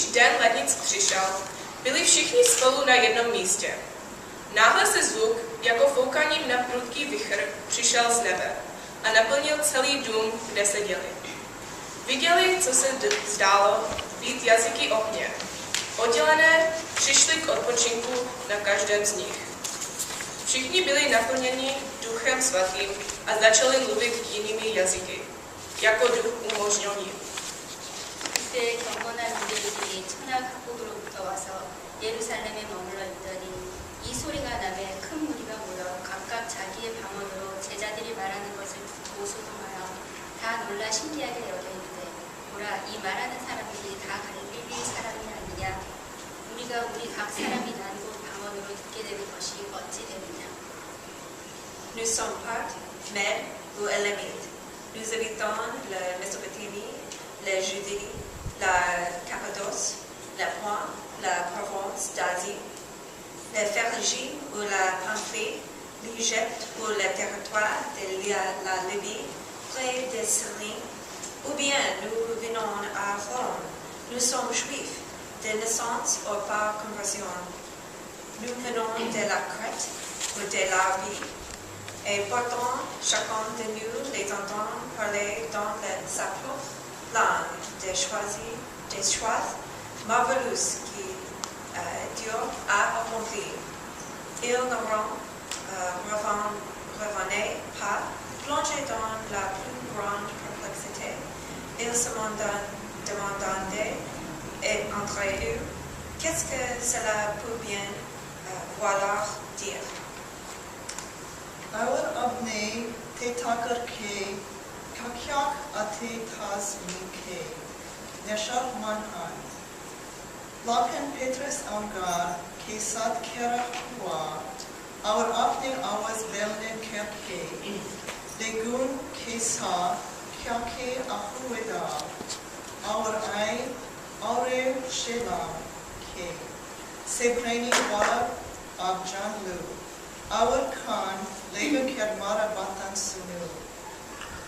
Když den letnic přišel, byli všichni spolu na jednom místě. Náhle se zvuk, jako foukaním na prudký vichr, přišel z nebe a naplnil celý dům, kde seděli. Viděli, co se zdálo být jazyky ohně. Oddělené přišli k odpočinku na každém z nich. Všichni byli naplněni Duchem Svatým a začali mluvit jinými jazyky, jako Duch umožňoval. 그때 경건한 유대인들이 천하 각국으로부터 와서 예루살렘에 머물러 있더니 이 소리가 나매 큰 무리가 모여 각각 자기의 방언으로 제자들이 말하는 것을 듣고 소동하여 다 놀라 신기하게 여겨 이르되 보라 이 말하는 사람들이 다 갈릴리 사람이 아니냐 우리가 우리 각 사람이 난 곳 방언으로 듣게 되는 것이 어찌 되느냐. Nous sommes Parthes, Mèdes ou Élamites. Nous habitons la Mésopotamie, la Judée, la Cappadoce, la Pointe, la Provence d'Asie, la Phrygie ou la Pamphylie, l'Égypte ou le territoire de la Libye, près de Syrie, ou bien nous venons à Rome. Nous sommes juifs, de naissance ou par conversion. Nous venons de la Crète ou de l'Arabie, et pourtant chacun de nous les entend parler dans sa propre langue des choix marvelous que Dieu a accompli. Ils ne revenaient pas, plongés dans la plus grande perplexité. Ils se demandaient entre eux, qu'est-ce que cela peut bien vouloir dire? Our abne te takar ke kakyak ate tas ke neshar manhan Laken Petrus Angar ke sat kera hua our abne awas belne kerke legun ke sa kyake ahueda our ai aure shelam ke sepreni wala abjanlu our Khan Lega Kermara Batan Sunu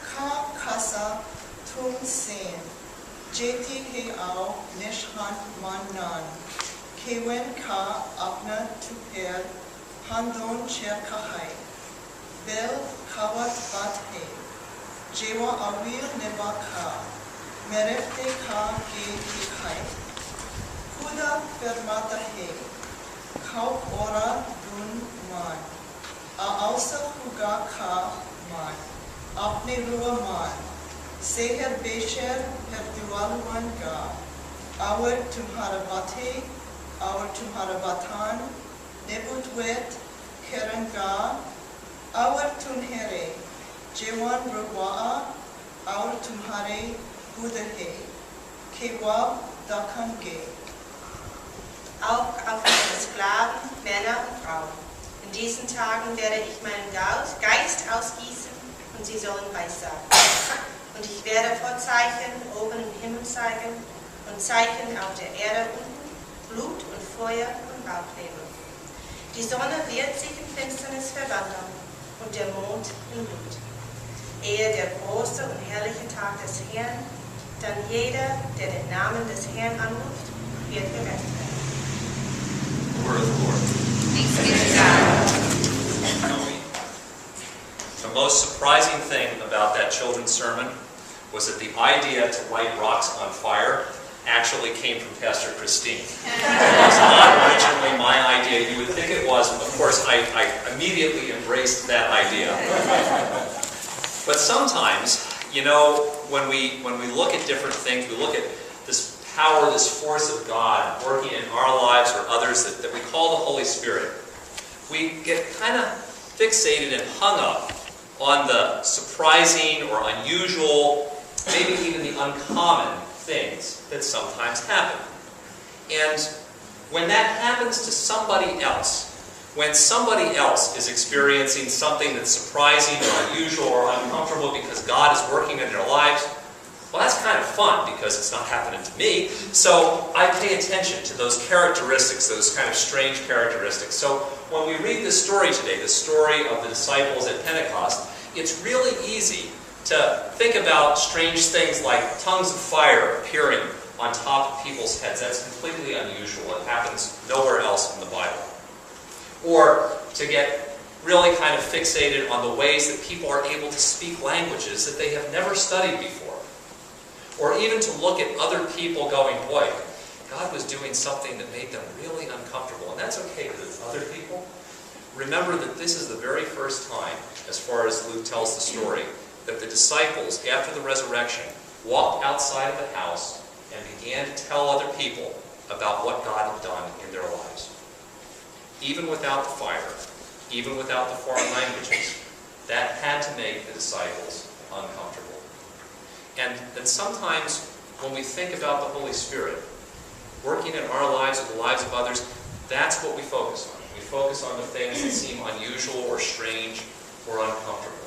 Ka Kasa Tum Sen Jeti He Ao Nishhan Manan Kewen Ka Apna Tuper Handon Cher Kahai Bel Kawat Bat He Jewa Awil Nebaka Merefte Ka Ge Tikai Kuda Fermata He Kau Ora Dun Man Ausa Huga Ka Man, Apne Rua Man, Seher Besher Her Diwalwan Ga, Our Tumhara Bate, Our Tumhara Batan, Nebutwet, Keren Ga, Our Tunhere, Jewan Ruwa, Our Tumhare Budahe, Kewab Dakange. Auch auf meine Sklaven, Männer und Frauen. In diesen Tagen werde ich meinen Geist ausgießen und sie sollen weissagen. Und ich werde Vorzeichen oben im Himmel zeigen und Zeichen auf der Erde unten, Blut und Feuer und Rauchnebel. Die Sonne wird sich in Finsternis verwandeln und der Mond in Blut. Ehe der große und herrliche Tag des Herrn, dann jeder, der den Namen des Herrn anruft, wird gerettet werden. Word of the Lord. Thanks be to God. The most surprising thing about that children's sermon was that the idea to light rocks on fire actually came from Pastor Christine. It was not originally my idea. You would think it was. Of course, I immediately embraced that idea. But sometimes, you know, when we look at different things, we look at this power, this force of God working in our lives or others that we call the Holy Spirit, we get kind of fixated and hung up on the surprising or unusual, maybe even the uncommon things that sometimes happen. And when that happens to somebody else, when somebody else is experiencing something that's surprising or unusual or uncomfortable because God is working in their lives, well, that's kind of fun because it's not happening to me. So I pay attention to those characteristics, those kind of strange characteristics. So when we read this story today, the story of the disciples at Pentecost, it's really easy to think about strange things like tongues of fire appearing on top of people's heads. That's completely unusual. It happens nowhere else in the Bible. Or to get really kind of fixated on the ways that people are able to speak languages that they have never studied before. Or even to look at other people going, boy, God was doing something that made them really uncomfortable. And that's okay because it's other people. Remember that this is the very first time, as far as Luke tells the story, that the disciples, after the resurrection, walked outside of the house and began to tell other people about what God had done in their lives. Even without the fire, even without the foreign languages, that had to make the disciples uncomfortable. And then sometimes when we think about the Holy Spirit working in our lives or the lives of others, that's what we focus on. We focus on the things that seem unusual or strange or uncomfortable.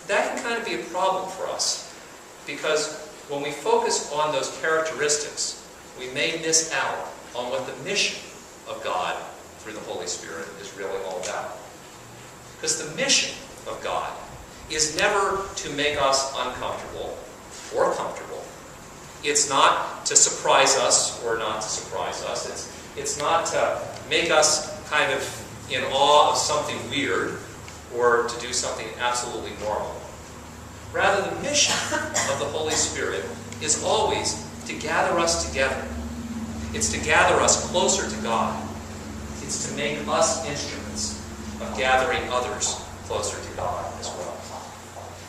That can kind of be a problem for us, because when we focus on those characteristics, we may miss out on what the mission of God through the Holy Spirit is really all about. Because the mission of God is never to make us uncomfortable or comfortable. It's not to surprise us or not to surprise us. It's not to make us kind of in awe of something weird or to do something absolutely normal. Rather, the mission of the Holy Spirit is always to gather us together. It's to gather us closer to God. It's to make us instruments of gathering others closer to God as well.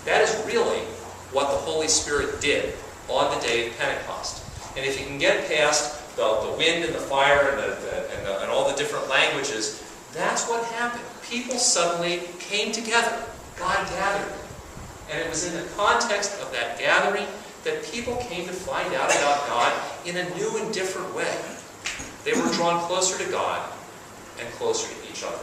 That is really what the Holy Spirit did on the day of Pentecost. And if you can get past the wind and the fire and all the different languages, that's what happened. People suddenly came together. God gathered them. And it was in the context of that gathering that people came to find out about God in a new and different way. They were drawn closer to God and closer to each other.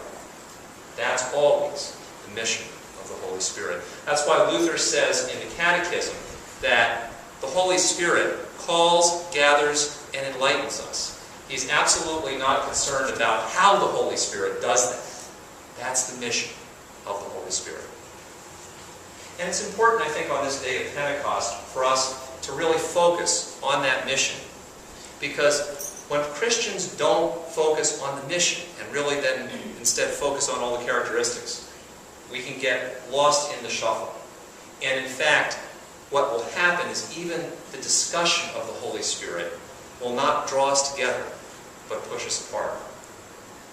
That's always the mission of the Holy Spirit. That's why Luther says in the Catechism that the Holy Spirit calls, gathers, and enlightens us. He's absolutely not concerned about how the Holy Spirit does that. That's the mission of the Holy Spirit. And it's important, I think, on this day of Pentecost for us to really focus on that mission. Because when Christians don't focus on the mission and really then instead focus on all the characteristics, we can get lost in the shuffle. And in fact, what will happen is even the discussion of the Holy Spirit will not draw us together, but push us apart.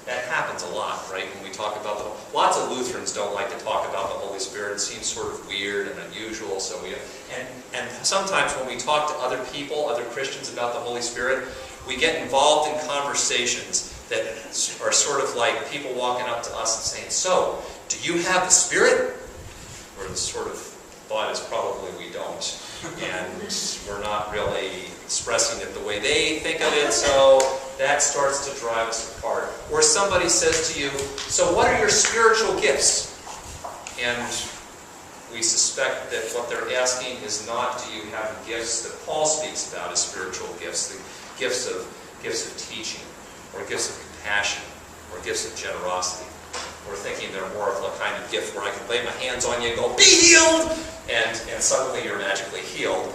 That happens a lot, right? When we talk about lots of Lutherans don't like to talk about the Holy Spirit. It seems sort of weird and unusual. So and sometimes when we talk to other people, other Christians about the Holy Spirit, we get involved in conversations that are sort of like people walking up to us and saying, "So, do you have the Spirit?" Or the sort of thought is probably we don't, and we're not really expressing it the way they think of it. So that starts to drive us apart. Or somebody says to you, "So what are your spiritual gifts?" And we suspect that what they're asking is not, do you have the gifts that Paul speaks about as spiritual gifts, the gifts of teaching, or gifts of compassion, or gifts of generosity. We're thinking they're more of a kind of gift where I can lay my hands on you and go, "Be healed!" And suddenly you're magically healed.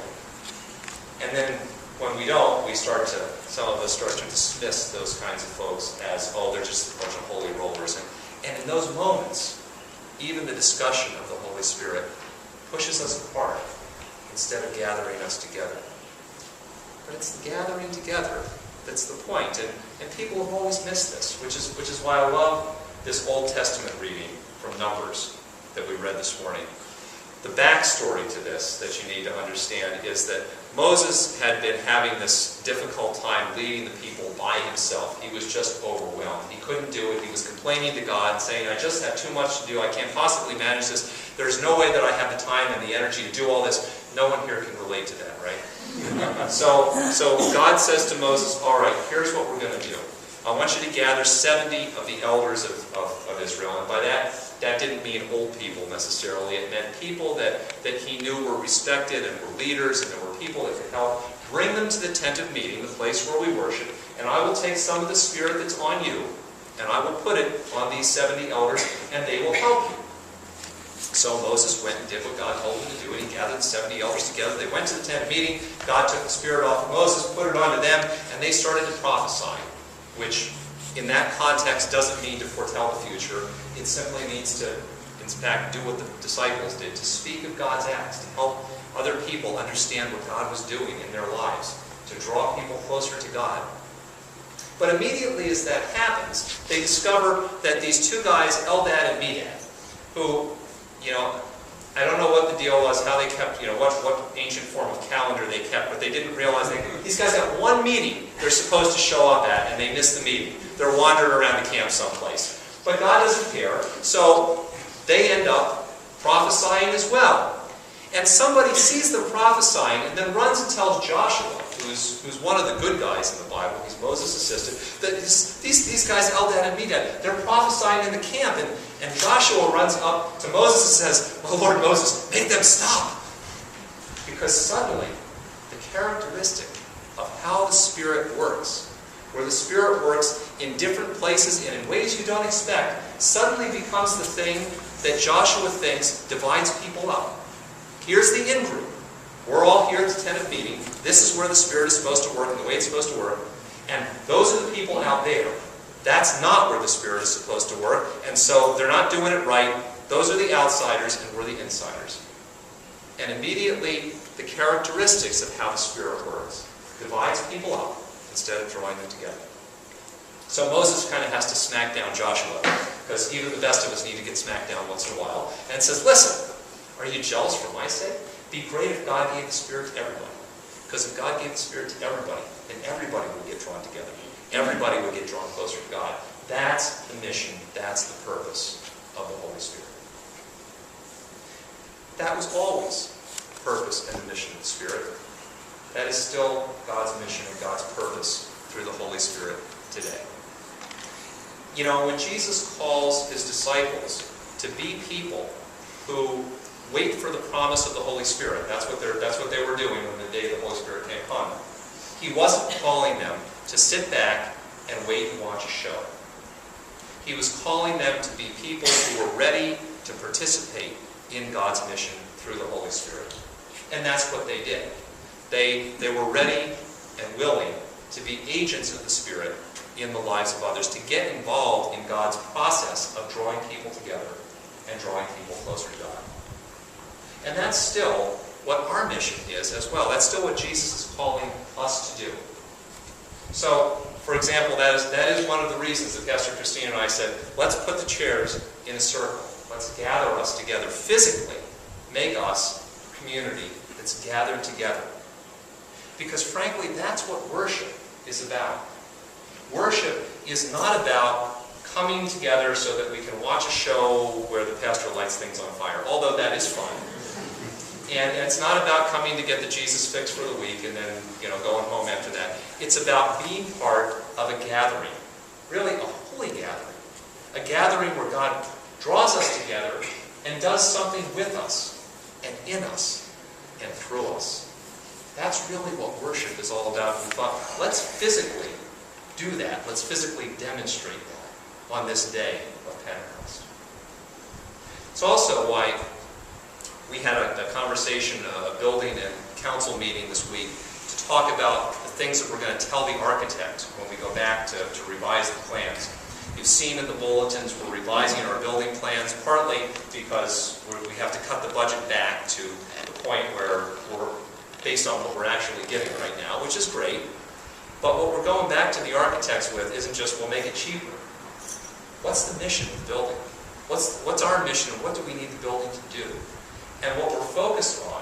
And then when we don't, some of us start to dismiss those kinds of folks as, "Oh, they're just a bunch of holy rollers." And in those moments, even the discussion of the Holy Spirit pushes us apart instead of gathering us together. But it's the gathering together that's the point. And people have always missed this, which is why I love this Old Testament reading from Numbers that we read this morning. The backstory to this that you need to understand is that Moses had been having this difficult time leading the people by himself. He was just overwhelmed. He couldn't do it. He was complaining to God, saying, "I just have too much to do. I can't possibly manage this. There's no way that I have the time and the energy to do all this." No one here can relate to that, right? So God says to Moses, "All right, here's what we're going to do. I want you to gather 70 of the elders of Israel." And by that didn't mean old people necessarily. It meant people that he knew were respected and were leaders, and there were people that could help. Bring them to the tent of meeting, the place where we worship, and I will take some of the Spirit that's on you, and I will put it on these 70 elders, and they will help you. So Moses went and did what God told him to do, and he gathered the 70 elders together. They went to the tent of meeting. God took the spirit off of Moses, put it onto them, and they started to prophesy, which in that context doesn't mean to foretell the future. It simply means to, in fact, do what the disciples did, to speak of God's acts, to help other people understand what God was doing in their lives, to draw people closer to God. But immediately as that happens, they discover that these two guys, Eldad and Medad, who, I don't know what the deal was, how they kept, what ancient form of calendar they kept, but they didn't realize these guys got one meeting they're supposed to show up at, and they missed the meeting. They're wandering around the camp someplace. But God doesn't care, so they end up prophesying as well. And somebody sees them prophesying and then runs and tells Joshua, who's one of the good guys in the Bible, he's Moses' assistant, that these guys, Eldad and Medad, they're prophesying in the camp. And Joshua runs up to Moses and says, "Oh, Lord Moses, make them stop." Because suddenly, the characteristic of how the Spirit works, where the Spirit works in different places and in ways you don't expect, suddenly becomes the thing that Joshua thinks divides people up. Here's the in-group. We're all here at the tent of meeting. This is where the Spirit is supposed to work and the way it's supposed to work. And those are the people out there. That's not where the Spirit is supposed to work. And so they're not doing it right. Those are the outsiders and we're the insiders. And immediately, the characteristics of how the Spirit works divides people up instead of drawing them together. So Moses kind of has to smack down Joshua, because even the best of us need to get smacked down once in a while, and says, "Listen, are you jealous for my sake? Be great if God gave the Spirit to everybody. Because if God gave the Spirit to everybody, then everybody would get drawn together. Everybody would get drawn closer to God." That's the mission, that's the purpose of the Holy Spirit. That was always the purpose and the mission of the Spirit. That is still God's mission and God's purpose through the Holy Spirit today. When Jesus calls his disciples to be people who wait for the promise of the Holy Spirit, that's what they were doing when the day the Holy Spirit came upon them. He wasn't calling them to sit back and wait and watch a show. He was calling them to be people who were ready to participate in God's mission through the Holy Spirit. And that's what they did. They were ready and willing to be agents of the Spirit in the lives of others, to get involved in God's process of drawing people together and drawing people closer to God. And that's still what our mission is as well. That's still what Jesus is calling us to do. So, for example, that is one of the reasons that Pastor Christine and I said, let's put the chairs in a circle. Let's gather us together physically. Make us a community that's gathered together. Because frankly, that's what worship is about. Worship is not about coming together so that we can watch a show where the pastor lights things on fire, although that is fun. And it's not about coming to get the Jesus fix for the week and then going home after that. It's about being part of a gathering, really a holy gathering. A gathering where God draws us together and does something with us and in us and through us. That's really what worship is all about. We thought, let's physically do that. Let's physically demonstrate that on this day of Pentecost. It's also why we had a conversation, a building and council meeting this week to talk about the things that we're going to tell the architect when we go back to revise the plans. You've seen in the bulletins we're revising our building plans, partly because we have to cut the budget back to the point where we're based on what we're actually getting right now, which is great. But what we're going back to the architects with isn't just, we'll make it cheaper. What's the mission of the building? What's our mission and what do we need the building to do? And what we're focused on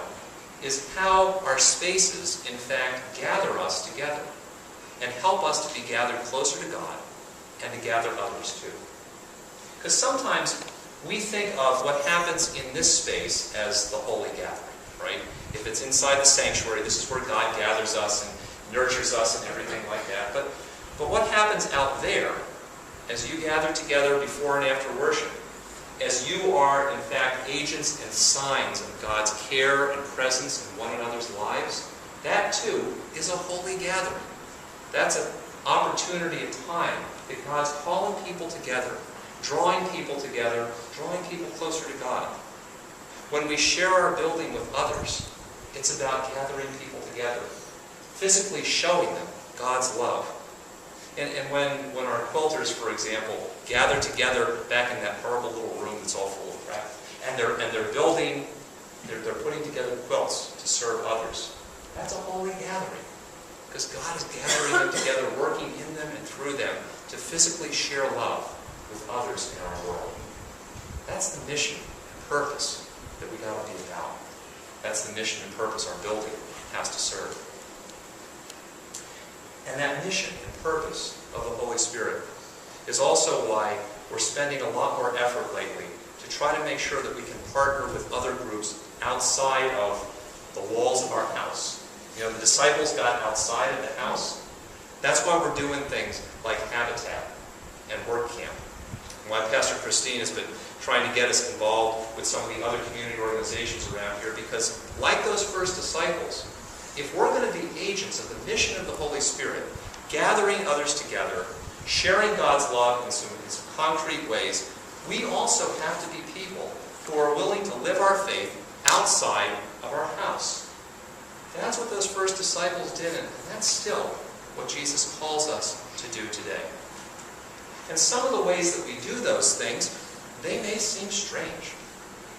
is how our spaces, in fact, gather us together and help us to be gathered closer to God and to gather others too. Because sometimes we think of what happens in this space as the holy gathering, right? If it's inside the sanctuary, this is where God gathers us and nurtures us and everything like that. But what happens out there as you gather together before and after worship, as you are, in fact, agents and signs of God's care and presence in one another's lives, that too is a holy gathering. That's an opportunity, a time that God's calling people together, drawing people together, drawing people closer to God. When we share our building with others, it's about gathering people together, physically showing them God's love. And when our quilters, for example, gather together back in that horrible little room that's all full of crap, and they're building, they're putting together quilts to serve others, that's a holy gathering. Because God is gathering them together, working in them and through them to physically share love with others in our world. That's the mission and purpose that we got to be about. That's the mission and purpose our building has to serve. And that mission and purpose of the Holy Spirit is also why we're spending a lot more effort lately to try to make sure that we can partner with other groups outside of the walls of our house. You know, the disciples got outside of the house. That's why we're doing things like Habitat and Work Camp. And why Pastor Christine has been trying to get us involved with some of the other community organizations around here, because like those first disciples, if we're going to be agents of the mission of the Holy Spirit, gathering others together, sharing God's love in some concrete ways, we also have to be people who are willing to live our faith outside of our house. That's what those first disciples did, and that's still what Jesus calls us to do today. And some of the ways that we do those things, they may seem strange,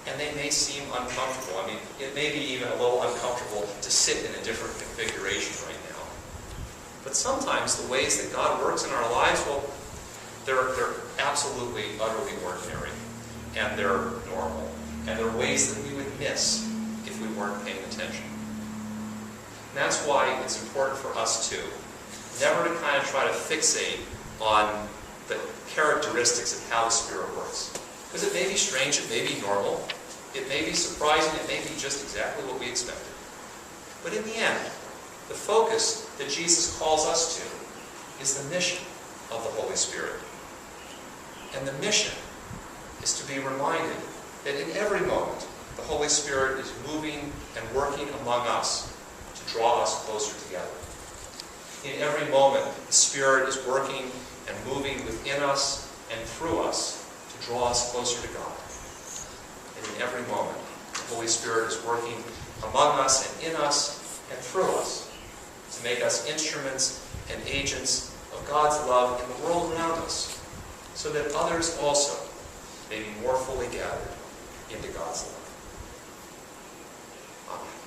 and they may seem uncomfortable. I mean, it may be even a little uncomfortable to sit in a different configuration right now. But sometimes the ways that God works in our lives, well, they're absolutely, utterly ordinary, and they're normal, and they're ways that we would miss if we weren't paying attention. And that's why it's important for us to never to kind of try to fixate on the characteristics of how the Spirit works. Because it may be strange, it may be normal, it may be surprising, it may be just exactly what we expected. But in the end, the focus that Jesus calls us to is the mission of the Holy Spirit. And the mission is to be reminded that in every moment, the Holy Spirit is moving and working among us to draw us closer together. In every moment, the Spirit is working and moving within us and through us to draw us closer to God. And in every moment, the Holy Spirit is working among us and in us and through us to make us instruments and agents of God's love in the world around us, so that others also may be more fully gathered into God's love. Amen.